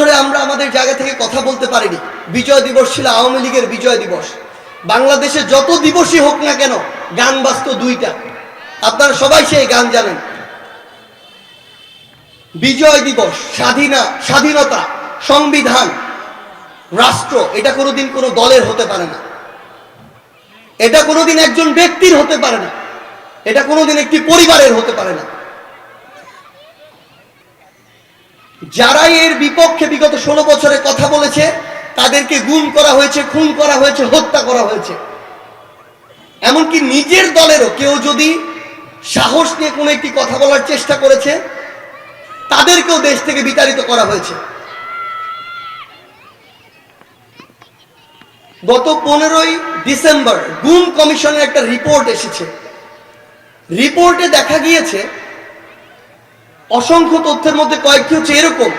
বছরে আমরা আমাদের জায়গা থেকে কথা বলতে পারিনি। বিজয় দিবস ছিল আওয়ামী লীগের বিজয় দিবস। বাংলাদেশে যত দিবসই হোক না কেন গান বাজতো দুইটা, আপনারা সবাই সেই গান জানেন। বিজয় দিবস, স্বাধীনতা, সংবিধান, রাষ্ট্র, এটা কোনোদিন কোনো দলের হতে পারে না, এটা কোনোদিন একজন ব্যক্তির হতে পারে না, এটা কোনোদিন একটি পরিবারের হতে পারে না। যারা এর বিপক্ষে বিগত 16 বছরে কথা বলেছে তাদেরকে গুম করা হয়েছে, খুন করা হয়েছে, হত্যা করা হয়েছে। এমনকি নিজের দলেরও কেউ যদি সাহস নিয়ে কোনো একটি কথা বলার চেষ্টা করেছে তাদেরকেও দেশ থেকে বিতাড়িত করা হয়েছে। গত 15ই ডিসেম্বর গুম কমিশনের একটা রিপোর্ট এসেছে। রিপোর্টে দেখা গিয়েছে অসংখ্য তথ্যের মধ্যে কয়েকটি হচ্ছে এরকম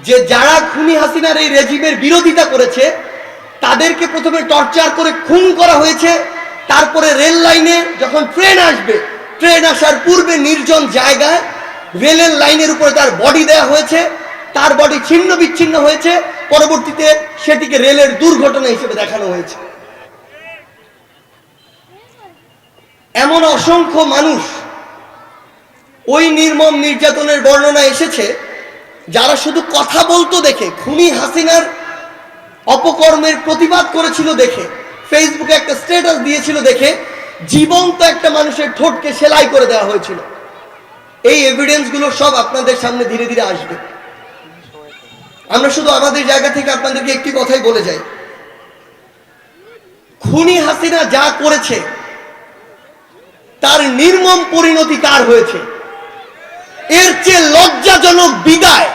যে যারা খুনি হাসিনার এই রেজিমের বিরোধিতা করেছে তাদেরকে প্রথমে টর্চার করে খুন করা হয়েছে, তারপরে রেল লাইনে যখন ট্রেন আসবে, ট্রেন আসার পূর্বে নির্জন জায়গায় রেলের লাইনের উপরে তার বডি দেওয়া হয়েছে, তার বডি ছিন্ন বিচ্ছিন্ন হয়েছে, পরবর্তীতে সেটিকে রেলের দুর্ঘটনা হিসেবে দেখানো হয়েছে। এমন অসংখ্য মানুষ ওই নির্মম নির্যাতনের বর্ণনা এসেছে যারা শুধু কথা বলতো দেখে, খুনি হাসিনার অপকর্মের প্রতিবাদ করেছিল দেখে, ফেসবুকে একটা স্ট্যাটাস দিয়েছিল দেখে জীবন্ত একটা মানুষের ঠোঁটকে সেলাই করে দেওয়া হয়েছিল। এই এভিডেন্স গুলো সব আপনাদের সামনে ধীরে ধীরে আসবে। আমরা শুধু আমাদের জায়গা থেকে আপনাদেরকে একটি কথাই বলে যাই, খুনি হাসিনা যা করেছে তার নির্মম পরিণতি কার হয়েছে, এর চেয়ে লজ্জাজনক বিদায়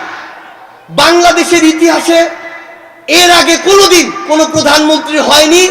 বাংলাদেশের ইতিহাসে এর আগে কোনোদিন কোনো প্রধানমন্ত্রী হয়নি।